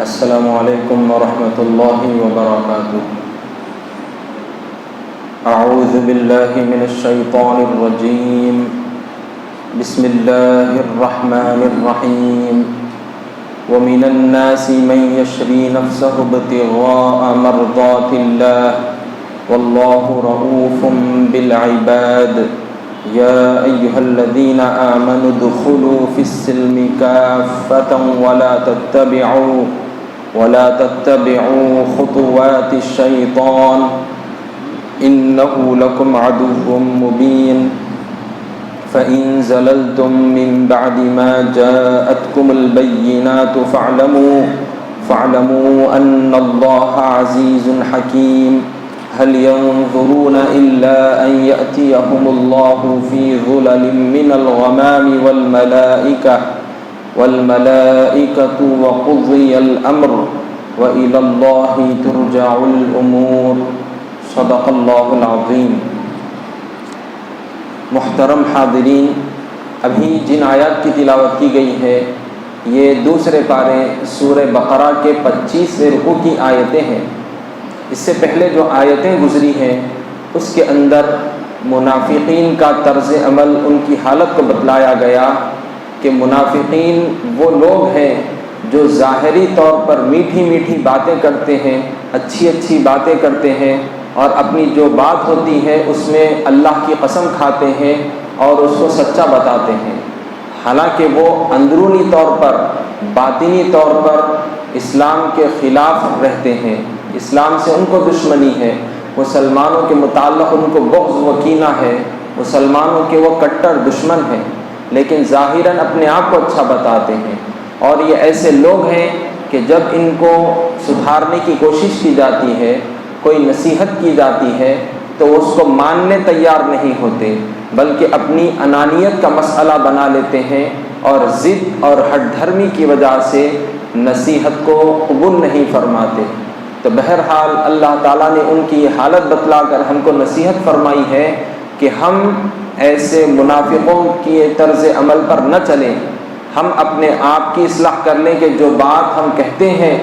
السلام علیکم ورحمۃ اللہ وبرکاتہ۔ اعوذ باللہ من الشیطان الرجیم، بسم اللہ الرحمن الرحیم۔ ومن الناس من یشری نفسه ابتغاء مرضات اللہ واللہ رؤوف بالعباد۔ یا ایہا الذین آمنوا ادخلوا فی السلم کافۃ ولا تتبعوا خطوات الشیطان انہ لکم عدو مبین۔ فإن زللتم من بعد ما جاءتكم البينات فاعلموا أن الله عزيز حكيم۔ هل ينظرون إلا أن يأتيهم الله في ظلل من الغمام والملائكة وقضي الأمر وإلى الله ترجع الأمور۔ صدق اللہ العظیم۔ محترم حاضرین، ابھی جن آیات کی تلاوت کی گئی ہے یہ دوسرے پارے سورہ بقرہ کے 25ویں رکوع کی آیتیں ہیں۔ اس سے پہلے جو آیتیں گزری ہیں اس کے اندر منافقین کا طرز عمل، ان کی حالت کو بتلایا گیا کہ منافقین وہ لوگ ہیں جو ظاہری طور پر میٹھی میٹھی باتیں کرتے ہیں، اچھی اچھی باتیں کرتے ہیں، اور اپنی جو بات ہوتی ہے اس میں اللہ کی قسم کھاتے ہیں اور اس کو سچا بتاتے ہیں، حالانکہ وہ اندرونی طور پر، باطنی طور پر اسلام کے خلاف رہتے ہیں، اسلام سے ان کو دشمنی ہے، مسلمانوں کے متعلق ان کو بغض و کینہ ہے، مسلمانوں کے وہ کٹر دشمن ہیں، لیکن ظاہراً اپنے آپ کو اچھا بتاتے ہیں۔ اور یہ ایسے لوگ ہیں کہ جب ان کو سدھارنے کی کوشش کی جاتی ہے، کوئی نصیحت کی جاتی ہے تو اس کو ماننے تیار نہیں ہوتے، بلکہ اپنی انانیت کا مسئلہ بنا لیتے ہیں اور ضد اور ہٹ دھرمی کی وجہ سے نصیحت کو قبول نہیں فرماتے۔ تو بہرحال اللہ تعالیٰ نے ان کی یہ حالت بتلا کر ہم کو نصیحت فرمائی ہے کہ ہم ایسے منافقوں کی طرز عمل پر نہ چلیں، ہم اپنے آپ کی اصلاح کر لیں کہ جو بات ہم کہتے ہیں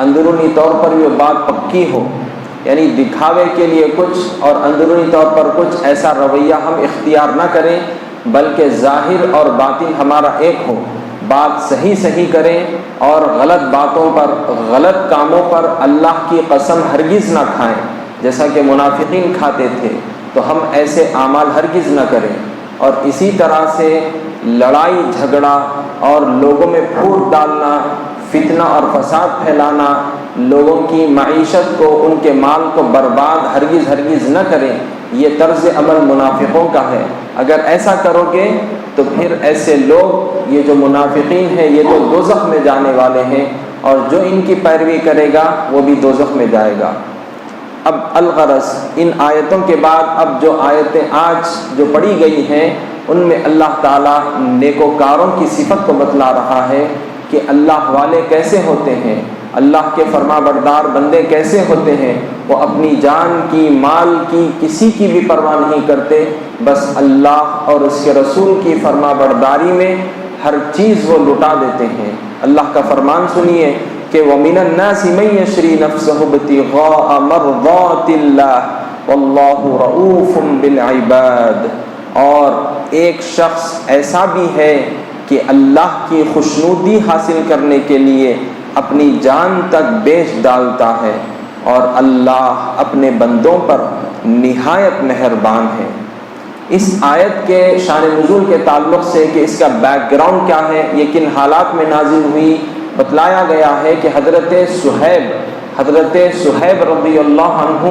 اندرونی طور پر یہ بات پکی ہو، یعنی دکھاوے کے لیے کچھ اور اندرونی طور پر کچھ ایسا رویہ ہم اختیار نہ کریں، بلکہ ظاہر اور باطن ہمارا ایک ہو، بات صحیح صحیح کریں اور غلط باتوں پر، غلط کاموں پر اللہ کی قسم ہرگز نہ کھائیں، جیسا کہ منافقین کھاتے تھے۔ تو ہم ایسے اعمال ہرگز نہ کریں، اور اسی طرح سے لڑائی جھگڑا اور لوگوں میں پھوٹ ڈالنا، فتنہ اور فساد پھیلانا، لوگوں کی معیشت کو، ان کے مال کو برباد ہرگز نہ کریں۔ یہ طرز عمل منافقوں کا ہے۔ اگر ایسا کرو گے تو پھر ایسے لوگ، یہ جو منافقین ہیں، یہ تو دوزخ میں جانے والے ہیں، اور جو ان کی پیروی کرے گا وہ بھی دوزخ میں جائے گا۔ اب الغرض ان آیتوں کے بعد اب جو آیتیں آج جو پڑھی گئی ہیں ان میں اللہ تعالیٰ نیکوکاروں کی صفت کو بتلا رہا ہے کہ اللہ والے کیسے ہوتے ہیں، اللہ کے فرما بردار بندے کیسے ہوتے ہیں۔ وہ اپنی جان کی، مال کی، کسی کی بھی پرواہ نہیں کرتے، بس اللہ اور اس کے رسول کی فرما برداری میں ہر چیز وہ لٹا دیتے ہیں۔ اللہ کا فرمان سنیے کہ وَمِنَ النَّاسِ مَن يَشْرِي نَفْسَهُ ابْتِغَاءَ مَرْضَاتِ اللَّهِ وَاللَّهُ رَءُوفٌ بِالْعِبَادِ۔ اور ایک شخص ایسا بھی ہے کہ اللہ کی خوشنودی حاصل کرنے کے لیے اپنی جان تک بیچ ڈالتا ہے، اور اللہ اپنے بندوں پر نہایت مہربان ہے۔ اس آیت کے شان نزول کے تعلق سے کہ اس کا بیک گراؤنڈ کیا ہے، یہ کن حالات میں نازل ہوئی، بتلایا گیا ہے کہ حضرت صہیب رضی اللہ عنہ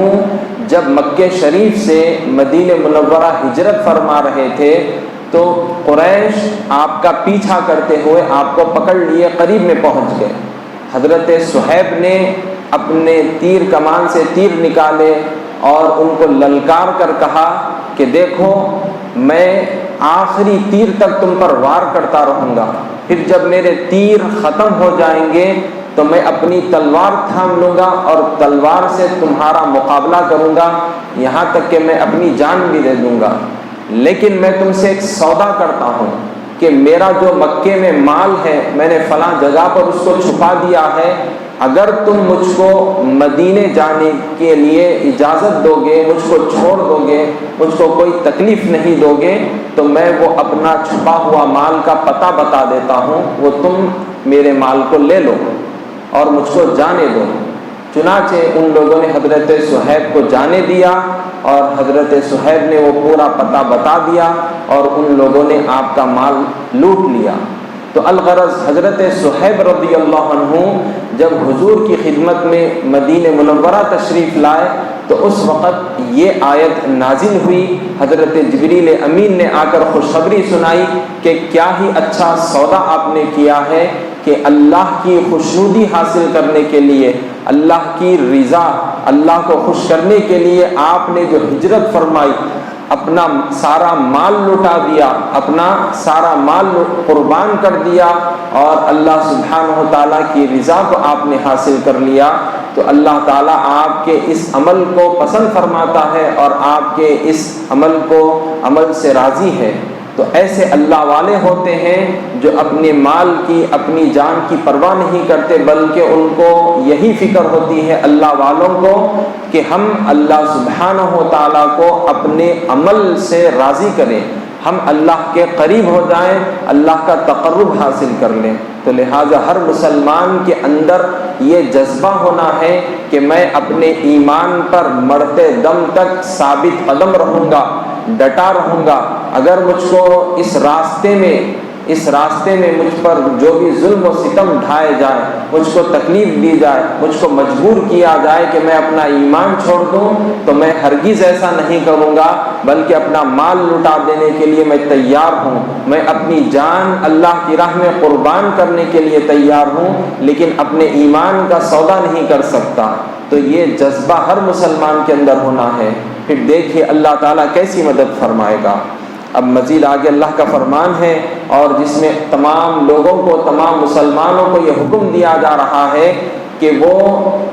جب مکہ شریف سے مدینہ منورہ ہجرت فرما رہے تھے تو قریش آپ کا پیچھا کرتے ہوئے آپ کو پکڑ لیے، قریب میں پہنچ گئے۔ حضرت صہیب نے اپنے تیر کمان سے تیر نکالے اور ان کو للکار کر کہا کہ دیکھو میں آخری تیر تک تم پر وار کرتا رہوں گا، پھر جب میرے تیر ختم ہو جائیں گے تو میں اپنی تلوار تھام لوں گا اور تلوار سے تمہارا مقابلہ کروں گا، یہاں تک کہ میں اپنی جان بھی دے دوں گا، لیکن میں تم سے ایک سودا کرتا ہوں کہ میرا جو مکے میں مال ہے میں نے فلاں جگہ پر اس کو چھپا دیا ہے، اگر تم مجھ کو مدینے جانے کے لیے اجازت دو گے، مجھ کو چھوڑ دو گے، مجھ کو کوئی تکلیف نہیں دو گے، تو میں وہ اپنا چھپا ہوا مال کا پتہ بتا دیتا ہوں، وہ تم میرے مال کو لے لو اور مجھ کو جانے دو۔ چنانچہ ان لوگوں نے حضرت صہیب کو جانے دیا اور حضرت صہیب نے وہ پورا پتہ بتا دیا اور ان لوگوں نے آپ کا مال لوٹ لیا۔ تو الغرض حضرت صہیب رضی اللہ عنہ جب حضور کی خدمت میں مدینہ منورہ تشریف لائے تو اس وقت یہ آیت نازل ہوئی، حضرت جبریل امین نے آ کر خوشخبری سنائی کہ کیا ہی اچھا سودا آپ نے کیا ہے کہ اللہ کی خوشنودی حاصل کرنے کے لیے، اللہ کی رضا، اللہ کو خوش کرنے کے لیے آپ نے جو ہجرت فرمائی، اپنا سارا مال لوٹا دیا، اپنا سارا مال قربان کر دیا اور اللہ سبحانہ و تعالیٰ کی رضا کو آپ نے حاصل کر لیا، تو اللہ تعالیٰ آپ کے اس عمل کو پسند فرماتا ہے اور آپ کے اس عمل سے راضی ہے۔ تو ایسے اللہ والے ہوتے ہیں جو اپنے مال کی، اپنی جان کی پرواہ نہیں کرتے، بلکہ ان کو یہی فکر ہوتی ہے اللہ والوں کو کہ ہم اللہ سبحانہ و تعالیٰ کو اپنے عمل سے راضی کریں، ہم اللہ کے قریب ہو جائیں، اللہ کا تقرب حاصل کر لیں۔ تو لہٰذا ہر مسلمان کے اندر یہ جذبہ ہونا ہے کہ میں اپنے ایمان پر مرتے دم تک ثابت قدم رہوں گا، ڈٹا رہوں گا۔ اگر مجھ کو اس راستے میں مجھ پر جو بھی ظلم و ستم ڈھائے جائے، مجھ کو تکلیف دی جائے، مجھ کو مجبور کیا جائے کہ میں اپنا ایمان چھوڑ دوں، تو میں ہرگز ایسا نہیں کروں گا، بلکہ اپنا مال لٹا دینے کے لیے میں تیار ہوں، میں اپنی جان اللہ کی راہ میں قربان کرنے کے لیے تیار ہوں، لیکن اپنے ایمان کا سودا نہیں کر سکتا۔ تو یہ جذبہ ہر مسلمان کے اندر ہونا ہے۔ پھر دیکھیے اللہ تعالیٰ کیسی مدد فرمائے گا۔ اب مزید آگے اللہ کا فرمان ہے اور جس میں تمام لوگوں کو، تمام مسلمانوں کو یہ حکم دیا جا رہا ہے کہ وہ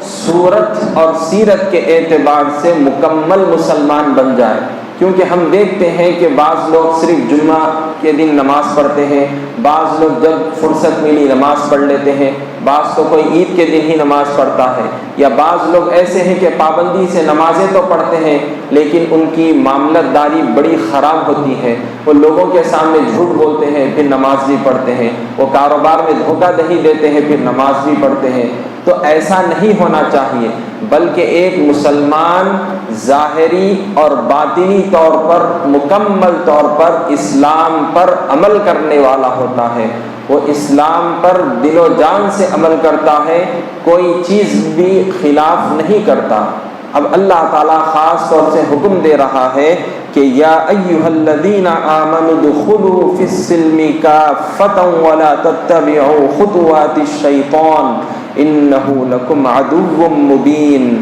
صورت اور سیرت کے اعتبار سے مکمل مسلمان بن جائے، کیونکہ ہم دیکھتے ہیں کہ بعض لوگ صرف جمعہ کے دن نماز پڑھتے ہیں، بعض لوگ جب فرصت ملی نماز پڑھ لیتے ہیں، بعض تو کوئی عید کے دن ہی نماز پڑھتا ہے، یا بعض لوگ ایسے ہیں کہ پابندی سے نمازیں تو پڑھتے ہیں لیکن ان کی معاملت داری بڑی خراب ہوتی ہے، وہ لوگوں کے سامنے جھوٹ بولتے ہیں پھر نماز بھی پڑھتے ہیں، وہ کاروبار میں دھوکہ دہی دیتے ہیں پھر نماز بھی پڑھتے ہیں۔ تو ایسا نہیں ہونا چاہیے، بلکہ ایک مسلمان ظاہری اور باطنی طور پر، مکمل طور پر اسلام پر عمل کرنے والا ہوتا ہے، وہ اسلام پر دل و جان سے عمل کرتا ہے، کوئی چیز بھی خلاف نہیں کرتا۔ اب اللہ تعالیٰ خاص طور سے حکم دے رہا ہے کہ یا ایھا الذین آمنوا ادخلوا فی السلم کافۃ ولا تتبعوا خطوات الشیطان انہ لکم عدو مبین،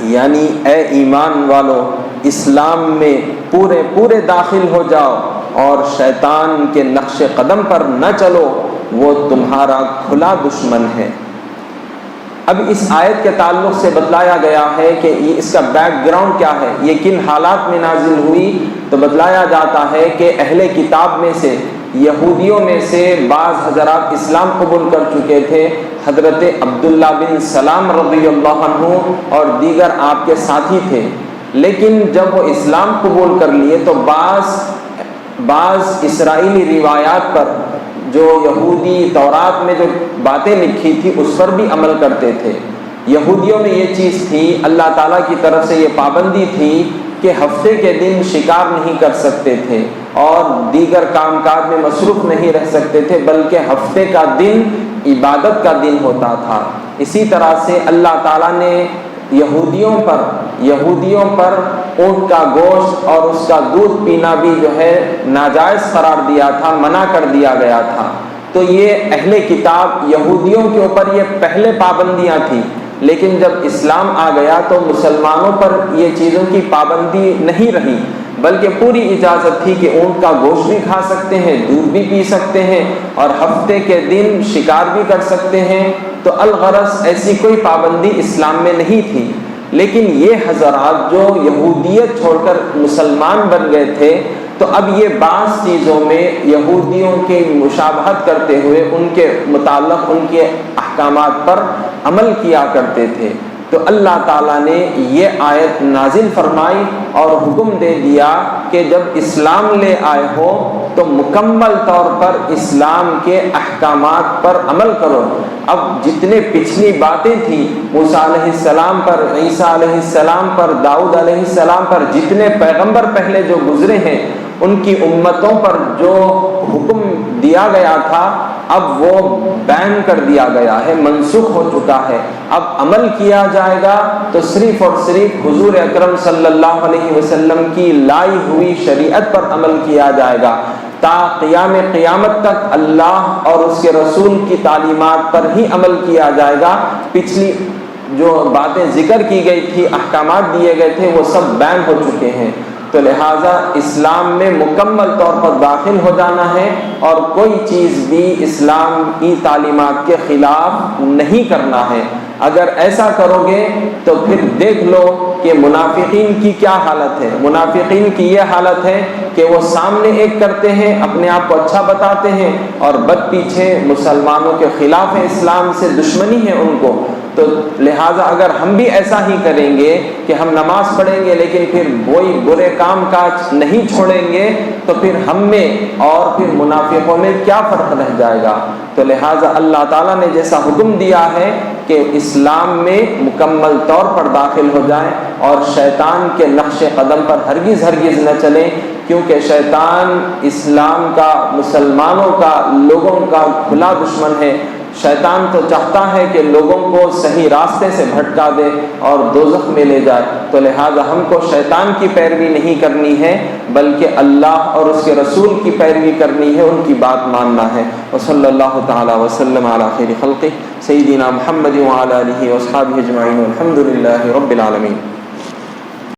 یعنی اے ایمان والو اسلام میں پورے داخل ہو جاؤ اور شیطان کے نقش قدم پر نہ چلو، وہ تمہارا کھلا دشمن ہے۔ اب اس آیت کے تعلق سے بتلایا گیا ہے کہ اس کا بیک گراؤنڈ کیا ہے، یہ کن حالات میں نازل ہوئی، تو بتلایا جاتا ہے کہ اہل کتاب میں سے، یہودیوں میں سے بعض حضرات اسلام قبول کر چکے تھے، حضرت عبداللہ بن سلام رضی اللہ عنہ اور دیگر آپ کے ساتھی تھے، لیکن جب وہ اسلام قبول کر لیے تو بعض اسرائیلی روایات پر، جو یہودی تورات میں جو باتیں لکھی تھی اس پر بھی عمل کرتے تھے۔ یہودیوں میں یہ چیز تھی، اللہ تعالیٰ کی طرف سے یہ پابندی تھی کہ ہفتے کے دن شکار نہیں کر سکتے تھے اور دیگر کام کاج میں مصروف نہیں رہ سکتے تھے، بلکہ ہفتے کا دن عبادت کا دن ہوتا تھا۔ اسی طرح سے اللہ تعالیٰ نے یہودیوں پر اونٹ کا گوشت اور اس کا دودھ پینا بھی جو ہے ناجائز قرار دیا تھا، منع کر دیا گیا تھا۔ تو یہ اہل کتاب یہودیوں کے اوپر یہ پہلے پابندیاں تھیں، لیکن جب اسلام آ گیا تو مسلمانوں پر یہ چیزوں کی پابندی نہیں رہی، بلکہ پوری اجازت تھی کہ اونٹ کا گوشت بھی کھا سکتے ہیں، دودھ بھی پی سکتے ہیں اور ہفتے کے دن شکار بھی کر سکتے ہیں۔ تو الغرض ایسی کوئی پابندی اسلام میں نہیں تھی، لیکن یہ حضرات جو یہودیت چھوڑ کر مسلمان بن گئے تھے، تو اب یہ بعض چیزوں میں یہودیوں کی مشابہت کرتے ہوئے ان کے متعلق ان کے احکامات پر عمل کیا کرتے تھے۔ تو اللہ تعالیٰ نے یہ آیت نازل فرمائی اور حکم دے دیا کہ جب اسلام لے آئے ہو تو مکمل طور پر اسلام کے احکامات پر عمل کرو۔ اب جتنے پچھلی باتیں تھیں موسیٰ علیہ السلام پر، عیسیٰ علیہ السلام پر، داؤد علیہ السلام پر، جتنے پیغمبر پہلے جو گزرے ہیں ان کی امتوں پر جو حکم دیا گیا تھا اب وہ بین کر دیا گیا ہے، منسوخ ہو چکا ہے۔ اب عمل کیا جائے گا تو صرف اور صرف حضور اکرم صلی اللہ علیہ وسلم کی لائی ہوئی شریعت پر عمل کیا جائے گا۔ تا قیام قیامت تک اللہ اور اس کے رسول کی تعلیمات پر ہی عمل کیا جائے گا۔ پچھلی جو باتیں ذکر کی گئی تھی، احکامات دیے گئے تھے، وہ سب بین ہو چکے ہیں۔ تو لہٰذا اسلام میں مکمل طور پر داخل ہو جانا ہے اور کوئی چیز بھی اسلام کی تعلیمات کے خلاف نہیں کرنا ہے۔ اگر ایسا کرو گے تو پھر دیکھ لو کہ منافقین کی کیا حالت ہے۔ منافقین کی یہ حالت ہے کہ وہ سامنے ایک کرتے ہیں، اپنے آپ کو اچھا بتاتے ہیں، اور بد پیچھے مسلمانوں کے خلاف ہے، اسلام سے دشمنی ہے ان کو۔ تو لہٰذا اگر ہم بھی ایسا ہی کریں گے کہ ہم نماز پڑھیں گے لیکن پھر وہی برے کام کاج نہیں چھوڑیں گے تو پھر ہم میں اور پھر منافقوں میں کیا فرق رہ جائے گا۔ تو لہٰذا اللہ تعالیٰ نے جیسا حکم دیا ہے کہ اسلام میں مکمل طور پر داخل ہو جائیں اور شیطان کے نقش قدم پر ہرگز نہ چلیں، کیونکہ شیطان اسلام کا، مسلمانوں کا، لوگوں کا کھلا دشمن ہے۔ شیطان تو چاہتا ہے کہ لوگوں کو صحیح راستے سے بھٹکا دے اور دوزخ میں لے جائے۔ تو لہٰذا ہم کو شیطان کی پیروی نہیں کرنی ہے بلکہ اللہ اور اس کے رسول کی پیروی کرنی ہے، ان کی بات ماننا ہے۔ وصلی اللہ تعالی وسلم علی خیر خلقہ سیدنا محمد وعلی آلہ واصحابہ اجمعین والحمد للہ رب العالمین۔